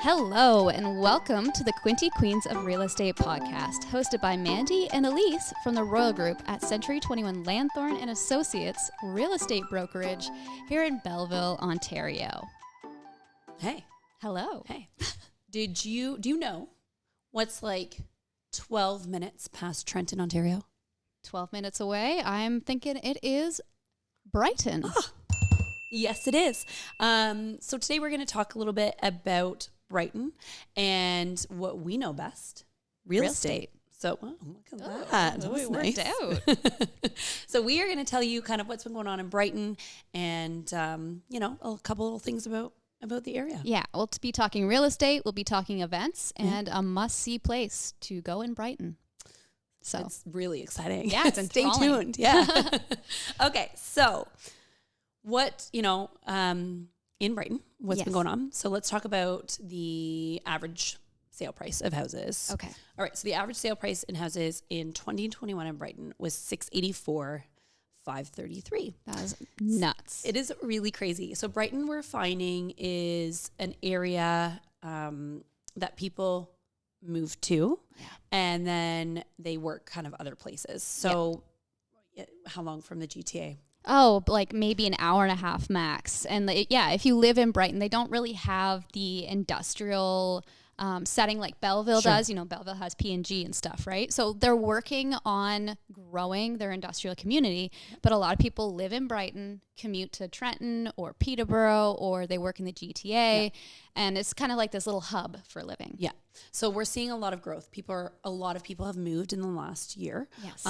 Hello, and welcome to the Quinte Queens of Real Estate podcast, hosted by Mandy and Elyse from the Royle Group at Century 21 Lanthorn and Associates Real Estate Brokerage here in Belleville, Ontario. Hey. Hello. Hey. Do you know what's like 12 minutes past Trenton, Ontario? 12 minutes away. I'm thinking it is Brighton. Oh, yes, it is. So today we're going to talk a little bit about Brighton and what we know best, real estate. So, look at that. That was nice. Worked out. So we are going to tell you kind of what's been going on in Brighton and, a couple of things about the area. Yeah, we'll be talking real estate, we'll be talking events, and a must-see place to go in Brighton. So it's really exciting. Yeah, it's stay tuned. Yeah. Okay, so what, in Brighton, what's been going on? So let's talk about the average sale price of houses. Okay. All right, so the average sale price in houses in 2021 in Brighton was $684,533. That is nuts. It is really crazy. So Brighton, we're finding, is an area that people move to, and then they work kind of other places. So how long from the GTA? Oh, like maybe an hour and a half max. And if you live in Brighton, they don't really have the industrial setting like Belleville does. Belleville has P&G and stuff, right? So they're working on growing their industrial community, but a lot of people live in Brighton, commute to Trenton or Peterborough, or they work in the GTA, and it's kind of like this little hub for living. Yeah. So we're seeing a lot of growth. A lot of people have moved in the last year. Yes.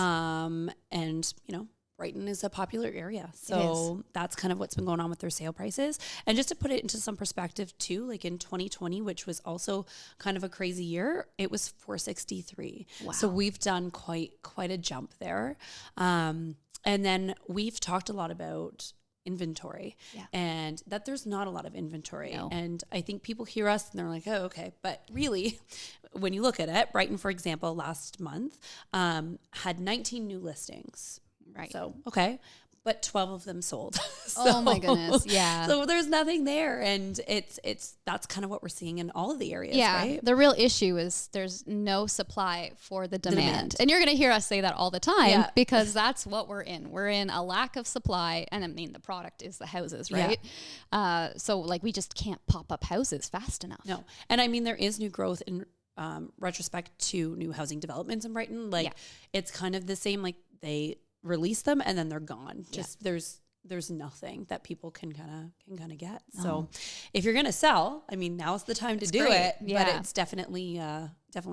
Brighton is a popular area. So that's kind of what's been going on with their sale prices. And just to put it into some perspective too, like in 2020, which was also kind of a crazy year, it was $463. Wow. So we've done quite a jump there. And then we've talked a lot about inventory and that there's not a lot of inventory. No. And I think people hear us and they're like, oh, okay. But really, when you look at it, Brighton, for example, last month had 19 new listings. Right. So, okay. But 12 of them sold. Oh my goodness. Yeah. So there's nothing there. And that's kind of what we're seeing in all of the areas, right? The real issue is there's no supply for the demand. And you're going to hear us say that all the time because that's what we're in. We're in a lack of supply. And I mean, the product is the houses, right? Yeah. So we just can't pop up houses fast enough. No. And I mean, there is new growth in retrospect to new housing developments in Brighton. It's kind of the same, they release them and then they're gone. Just there's nothing that people can kind of get. So if you're going to sell, I mean, now's the time to do it, but it's definitely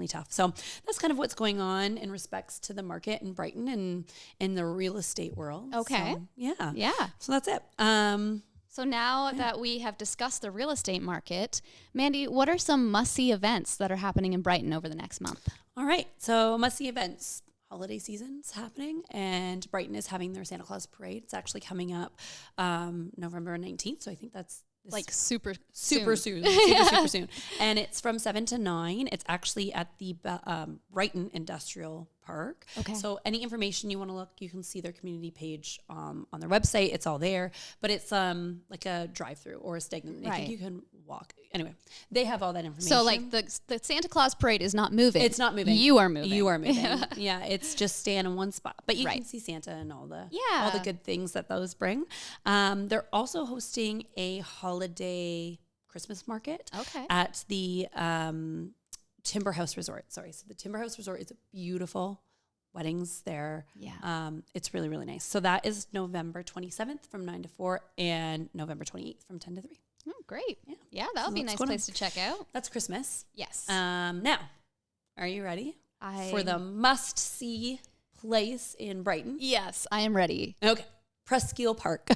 tough. So that's kind of what's going on in respects to the market in Brighton and in the real estate world. Okay. So, yeah. Yeah. So that's it. So now that we have discussed the real estate market, Mandy, what are some must-see events that are happening in Brighton over the next month? All right. So must-see events. Holiday season's happening and Brighton is having their Santa Claus parade. It's actually coming up November 19th. So I think that's super soon. Super soon. And it's from 7 to 9. It's actually at the Brighton Industrial Park. Okay. So any information you want to look, you can see their community page on their website. It's all there. But it's like a drive-through or a stagnant. I think you can walk. Anyway, they have all that information. So the Santa Claus parade is not moving. It's not moving. You are moving. Yeah, it's just staying in one spot. But you can see Santa and all the good things that those bring. They're also hosting a holiday Christmas market at the Timber House Resort. So the Timber House Resort is beautiful. Weddings there. Yeah. It's really, really nice. So that is November 27th from 9 to 4 and November 28th from 10 to 3. Oh, great. Yeah, that would be a nice place to check out. That's Christmas. Yes. Now, are you ready for the must-see place in Brighton? Yes, I am ready. Okay. Presqu'île Park.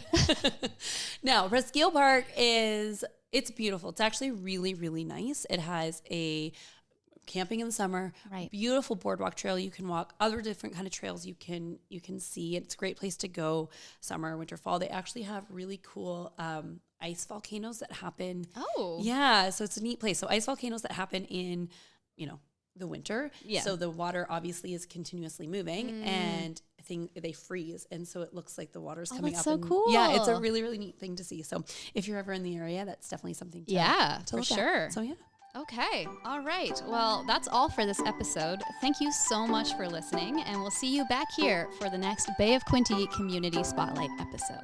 Now, Presqu'île Park it's beautiful. It's actually really, really nice. It has a camping in the summer, beautiful boardwalk trail you can walk, other different kind of trails you can see. It's a great place to go summer, winter, fall. They actually have really cool ice volcanoes that happen. Oh. Yeah, so it's a neat place. So ice volcanoes that happen in, the winter. Yeah. So the water obviously is continuously moving and they freeze. And so it looks like the water's coming up. That's so cool. Yeah, it's a really, really neat thing to see. So if you're ever in the area, that's definitely something to look sure. at. So yeah. Okay. All right. Well, that's all for this episode. Thank you so much for listening, and we'll see you back here for the next Bay of Quinte Community Spotlight episode.